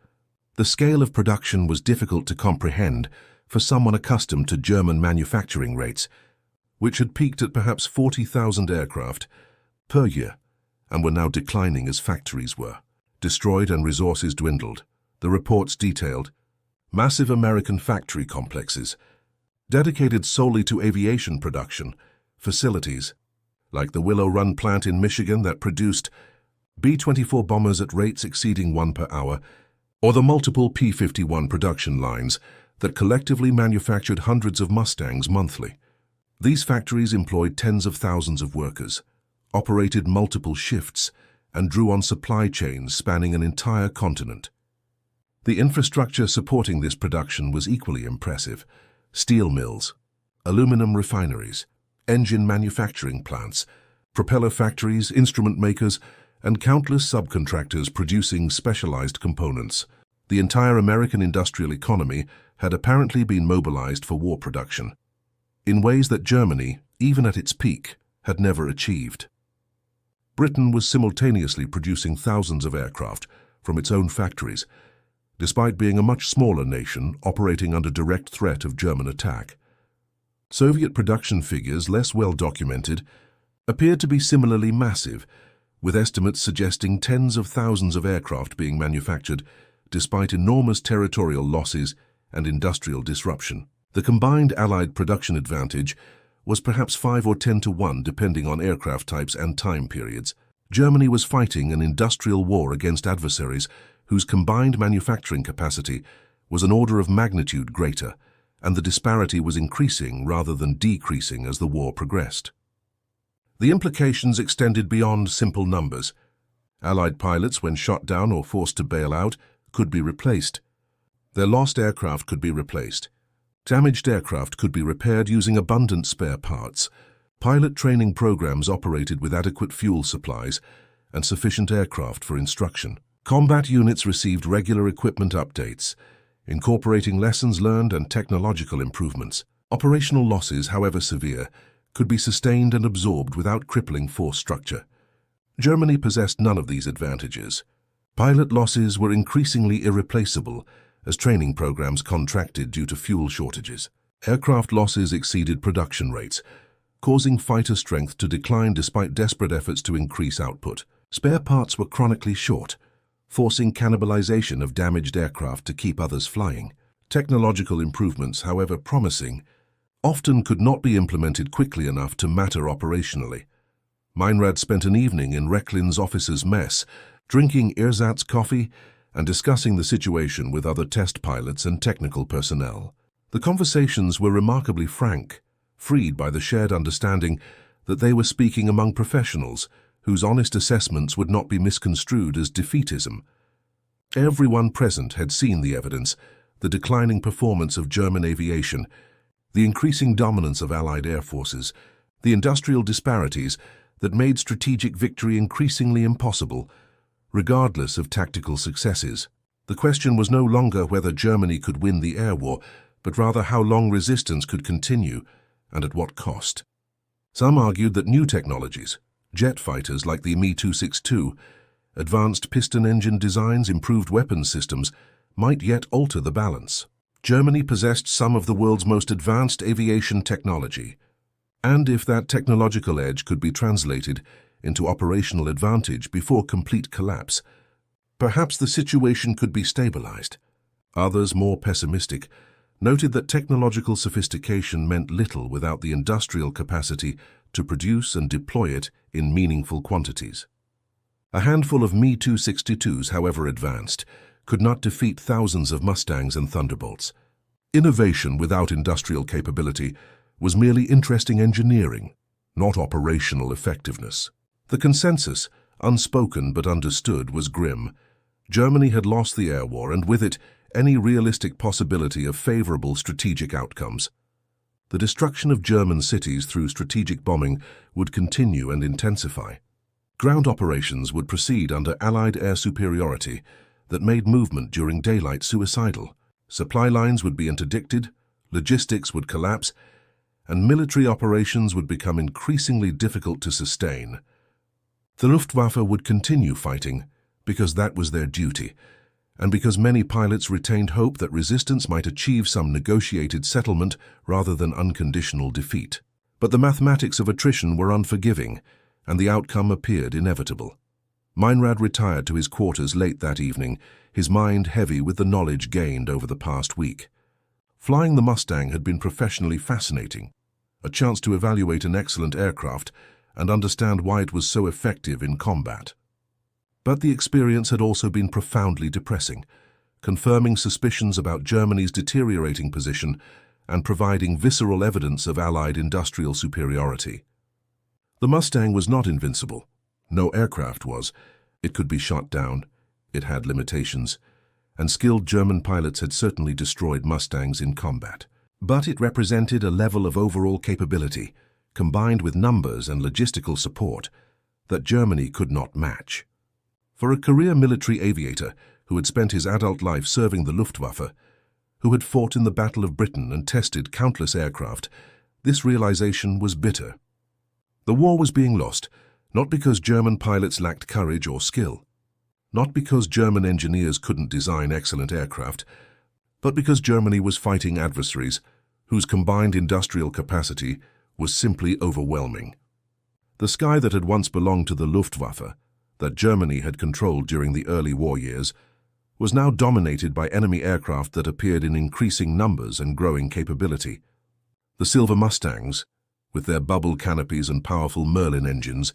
The scale of production was difficult to comprehend for someone accustomed to German manufacturing rates, which had peaked at perhaps 40,000 aircraft per year and were now declining as factories were destroyed and resources dwindled. The reports detailed massive American factory complexes dedicated solely to aviation production, facilities like the Willow Run plant in Michigan that produced B-24 bombers at rates exceeding 1 per hour, or the multiple P-51 production lines that collectively manufactured hundreds of Mustangs monthly. These factories employed tens of thousands of workers, operated multiple shifts, and drew on supply chains spanning an entire continent. The infrastructure supporting this production was equally impressive: steel mills, aluminum refineries, engine manufacturing plants, propeller factories, instrument makers, and countless subcontractors producing specialized components. The entire American industrial economy had apparently been mobilized for war production, in ways that Germany, even at its peak, had never achieved. Britain was simultaneously producing thousands of aircraft from its own factories, despite being a much smaller nation operating under direct threat of German attack. Soviet production figures, less well documented, appeared to be similarly massive, with estimates suggesting tens of thousands of aircraft being manufactured despite enormous territorial losses and industrial disruption. The combined Allied production advantage was perhaps 5 or 10 to 1 depending on aircraft types and time periods. Germany was fighting an industrial war against adversaries whose combined manufacturing capacity was an order of magnitude greater, and the disparity was increasing rather than decreasing as the war progressed. The implications extended beyond simple numbers. Allied pilots, when shot down or forced to bail out, could be replaced. Their lost aircraft could be replaced. Damaged aircraft could be repaired using abundant spare parts. Pilot training programs operated with adequate fuel supplies and sufficient aircraft for instruction. Combat units received regular equipment updates, incorporating lessons learned and technological improvements. Operational losses, however severe, could be sustained and absorbed without crippling force structure. Germany possessed none of these advantages. Pilot losses were increasingly irreplaceable as training programs contracted due to fuel shortages. Aircraft losses exceeded production rates, causing fighter strength to decline despite desperate efforts to increase output. Spare parts were chronically short, forcing cannibalization of damaged aircraft to keep others flying. Technological improvements, however promising, often could not be implemented quickly enough to matter operationally. Meinrad spent an evening in Recklin's officer's mess, drinking ersatz coffee and discussing the situation with other test pilots and technical personnel. The conversations were remarkably frank, freed by the shared understanding that they were speaking among professionals whose honest assessments would not be misconstrued as defeatism. Everyone present had seen the evidence: the declining performance of German aviation, the increasing dominance of Allied air forces, the industrial disparities that made strategic victory increasingly impossible, regardless of tactical successes. The question was no longer whether Germany could win the air war, but rather how long resistance could continue and at what cost. Some argued that new technologies, jet fighters like the Me-262, advanced piston engine designs, improved weapons systems, might yet alter the balance. Germany possessed some of the world's most advanced aviation technology, and if that technological edge could be translated into operational advantage before complete collapse, perhaps the situation could be stabilized. Others, more pessimistic, noted that technological sophistication meant little without the industrial capacity to produce and deploy it in meaningful quantities. A handful of Me-262s, however advanced, could not defeat thousands of Mustangs and Thunderbolts. Innovation without industrial capability was merely interesting engineering, not operational effectiveness. The consensus, unspoken but understood, was grim. Germany had lost the air war, and with it, any realistic possibility of favorable strategic outcomes. The destruction of German cities through strategic bombing would continue and intensify. Ground operations would proceed under Allied air superiority that made movement during daylight suicidal. Supply lines would be interdicted, logistics would collapse, and military operations would become increasingly difficult to sustain. The Luftwaffe would continue fighting because that was their duty, and because many pilots retained hope that resistance might achieve some negotiated settlement rather than unconditional defeat. But the mathematics of attrition were unforgiving, and the outcome appeared inevitable. Meinrad retired to his quarters late that evening, his mind heavy with the knowledge gained over the past week. Flying the Mustang had been professionally fascinating, a chance to evaluate an excellent aircraft and understand why it was so effective in combat. But the experience had also been profoundly depressing, confirming suspicions about Germany's deteriorating position and providing visceral evidence of Allied industrial superiority. The Mustang was not invincible. No aircraft was. It could be shot down. It had limitations, and skilled German pilots had certainly destroyed Mustangs in combat. But it represented a level of overall capability, combined with numbers and logistical support, that Germany could not match. For a career military aviator who had spent his adult life serving the Luftwaffe, who had fought in the Battle of Britain and tested countless aircraft, this realization was bitter. The war was being lost, not because German pilots lacked courage or skill, not because German engineers couldn't design excellent aircraft, but because Germany was fighting adversaries whose combined industrial capacity was simply overwhelming. The sky that had once belonged to the Luftwaffe, that Germany had controlled during the early war years, was now dominated by enemy aircraft that appeared in increasing numbers and growing capability. The Silver Mustangs, with their bubble canopies and powerful Merlin engines,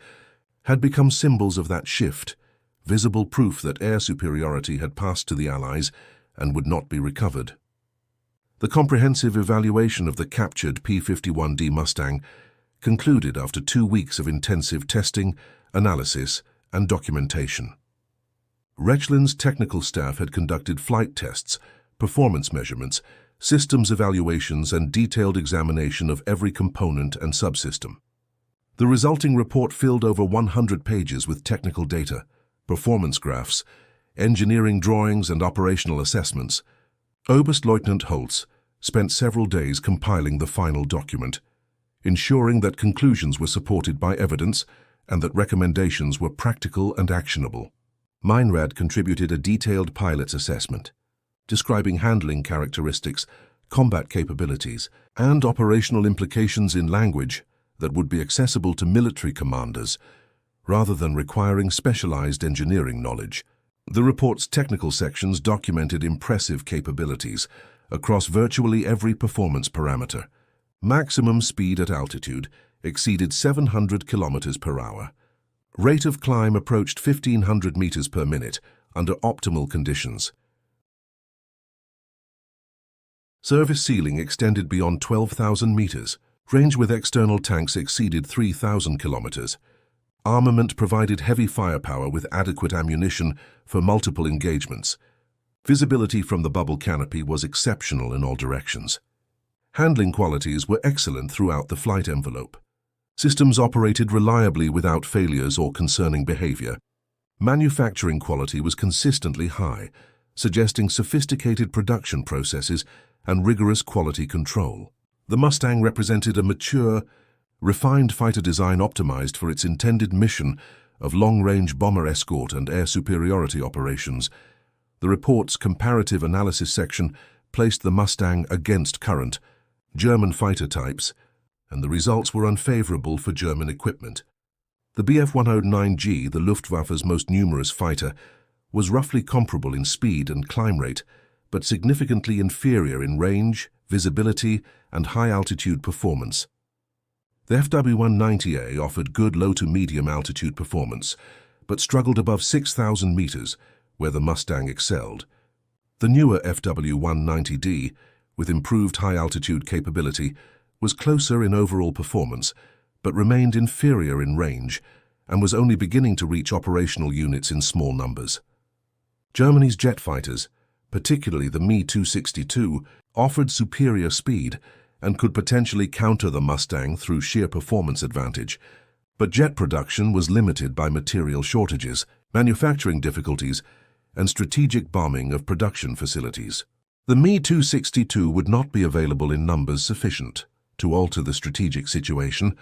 had become symbols of that shift, visible proof that air superiority had passed to the Allies and would not be recovered. The comprehensive evaluation of the captured P-51D Mustang concluded after 2 weeks of intensive testing, analysis, and documentation. Rechlin's technical staff had conducted flight tests, performance measurements, systems evaluations, and detailed examination of every component and subsystem. The resulting report filled over 100 pages with technical data, performance graphs, engineering drawings, and operational assessments. Oberstleutnant Holtz spent several days compiling the final document, ensuring that conclusions were supported by evidence and that recommendations were practical and actionable. Meinrad contributed a detailed pilot's assessment, describing handling characteristics, combat capabilities, and operational implications in language that would be accessible to military commanders, rather than requiring specialized engineering knowledge. The report's technical sections documented impressive capabilities across virtually every performance parameter. Maximum speed at altitude exceeded 700 kilometers per hour. Rate of climb approached 1,500 meters per minute under optimal conditions. Service ceiling extended beyond 12,000 meters. Range with external tanks exceeded 3,000 kilometers. Armament provided heavy firepower with adequate ammunition for multiple engagements. Visibility from the bubble canopy was exceptional in all directions. Handling qualities were excellent throughout the flight envelope. Systems operated reliably without failures or concerning behavior. Manufacturing quality was consistently high, suggesting sophisticated production processes and rigorous quality control. The Mustang represented a mature, refined fighter design optimized for its intended mission of long-range bomber escort and air superiority operations. The report's comparative analysis section placed the Mustang against current German fighter types, and the results were unfavorable for German equipment. The Bf-109G, the Luftwaffe's most numerous fighter, was roughly comparable in speed and climb rate, but significantly inferior in range, visibility, and high-altitude performance. The FW-190A offered good low to medium altitude performance, but struggled above 6,000 meters, where the Mustang excelled. The newer FW-190D, with improved high-altitude capability, was closer in overall performance, but remained inferior in range and was only beginning to reach operational units in small numbers. Germany's jet fighters, particularly the Me-262, offered superior speed and could potentially counter the Mustang through sheer performance advantage, But jet production was limited by material shortages, manufacturing difficulties, and strategic bombing of production facilities. The Me-262 would not be available in numbers sufficient to alter the strategic situation,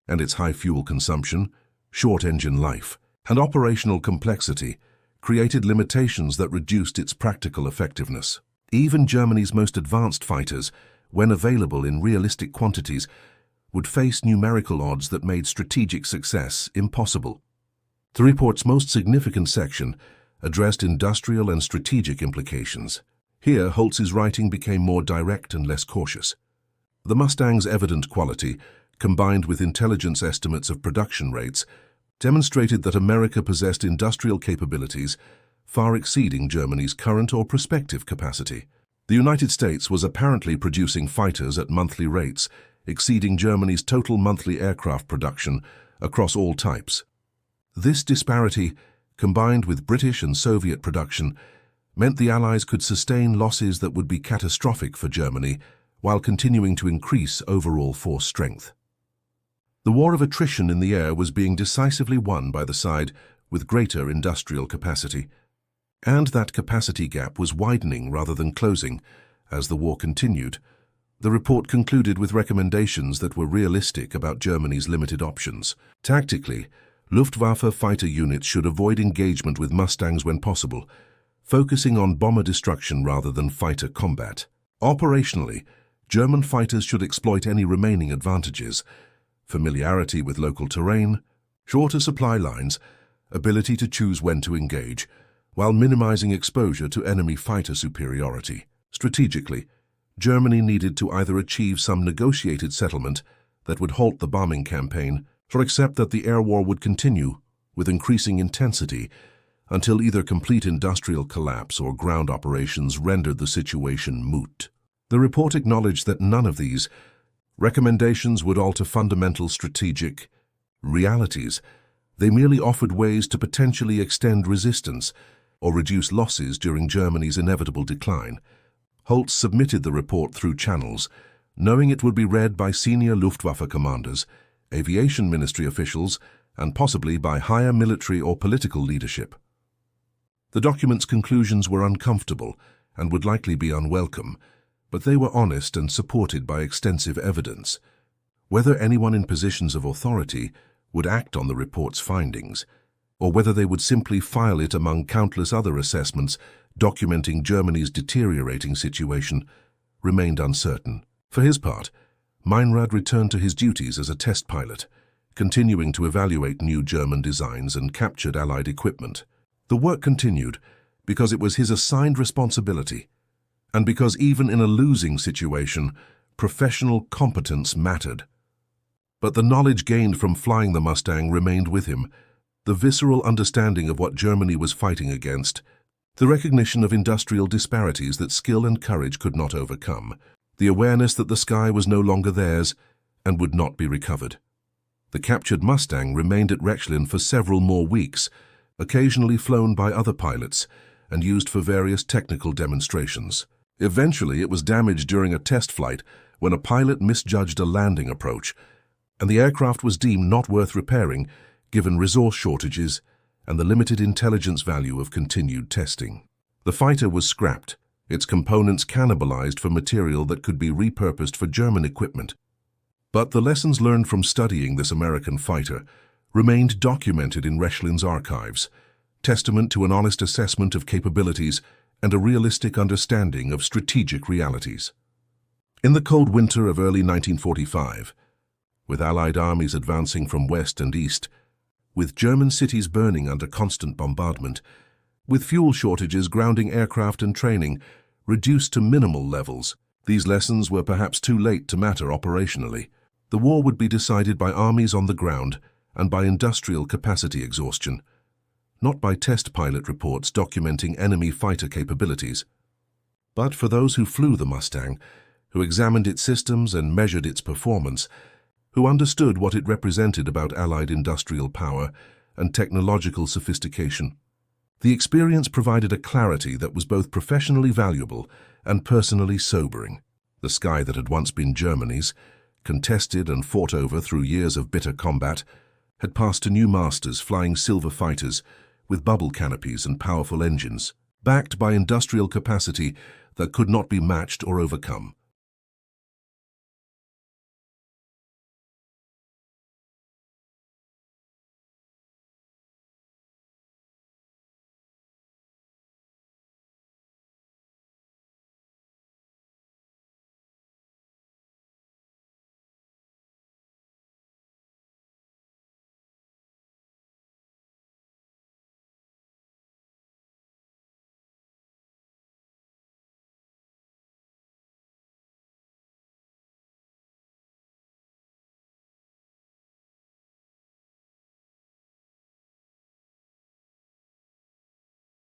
and its high fuel consumption, short engine life, and operational complexity created limitations that reduced its practical effectiveness. Even Germany's most advanced fighters, when available in realistic quantities, would face numerical odds that made strategic success impossible. The report's most significant section addressed industrial and strategic implications. Here, Holtz's writing became more direct and less cautious. The Mustang's evident quality, combined with intelligence estimates of production rates, demonstrated that America possessed industrial capabilities far exceeding Germany's current or prospective capacity. The United States was apparently producing fighters at monthly rates exceeding Germany's total monthly aircraft production across all types. This disparity, combined with British and Soviet production, meant the Allies could sustain losses that would be catastrophic for Germany while continuing to increase overall force strength. The war of attrition in the air was being decisively won by the side with greater industrial capacity, and that capacity gap was widening rather than closing as the war continued. The report concluded with recommendations that were realistic about Germany's limited options. Tactically, Luftwaffe fighter units should avoid engagement with Mustangs when possible, focusing on bomber destruction rather than fighter combat. Operationally, German fighters should exploit any remaining advantages: familiarity with local terrain, shorter supply lines, ability to choose when to engage, while minimizing exposure to enemy fighter superiority. Strategically, Germany needed to either achieve some negotiated settlement that would halt the bombing campaign or accept that the air war would continue with increasing intensity until either complete industrial collapse or ground operations rendered the situation moot. The report acknowledged that none of these recommendations would alter fundamental strategic realities. They merely offered ways to potentially extend resistance or reduce losses during Germany's inevitable decline. Holtz submitted the report through channels, knowing it would be read by senior Luftwaffe commanders, aviation ministry officials, and possibly by higher military or political leadership. The document's conclusions were uncomfortable and would likely be unwelcome, but they were honest and supported by extensive evidence. Whether anyone in positions of authority would act on the report's findings, or whether they would simply file it among countless other assessments documenting Germany's deteriorating situation, remained uncertain. For his part, Meinrad returned to his duties as a test pilot, continuing to evaluate new German designs and captured Allied equipment. The work continued because it was his assigned responsibility, and because even in a losing situation, professional competence mattered. But the knowledge gained from flying the Mustang remained with him, the visceral understanding of what Germany was fighting against, the recognition of industrial disparities that skill and courage could not overcome, the awareness that the sky was no longer theirs and would not be recovered. The captured Mustang remained at Rechlin for several more weeks, occasionally flown by other pilots and used for various technical demonstrations. Eventually, it was damaged during a test flight when a pilot misjudged a landing approach, and the aircraft was deemed not worth repairing given resource shortages and the limited intelligence value of continued testing. The fighter was scrapped, its components cannibalized for material that could be repurposed for German equipment. But the lessons learned from studying this American fighter remained documented in Rechlin's archives, testament to an honest assessment of capabilities and a realistic understanding of strategic realities. In the cold winter of early 1945, with Allied armies advancing from west and east, with German cities burning under constant bombardment, with fuel shortages grounding aircraft and training reduced to minimal levels, these lessons were perhaps too late to matter operationally. The war would be decided by armies on the ground and by industrial capacity exhaustion, not by test pilot reports documenting enemy fighter capabilities. But for those who flew the Mustang, who examined its systems and measured its performance, who understood what it represented about Allied industrial power and technological sophistication, the experience provided a clarity that was both professionally valuable and personally sobering. The sky that had once been Germany's, contested and fought over through years of bitter combat, had passed to new masters flying silver fighters with bubble canopies and powerful engines, backed by industrial capacity that could not be matched or overcome.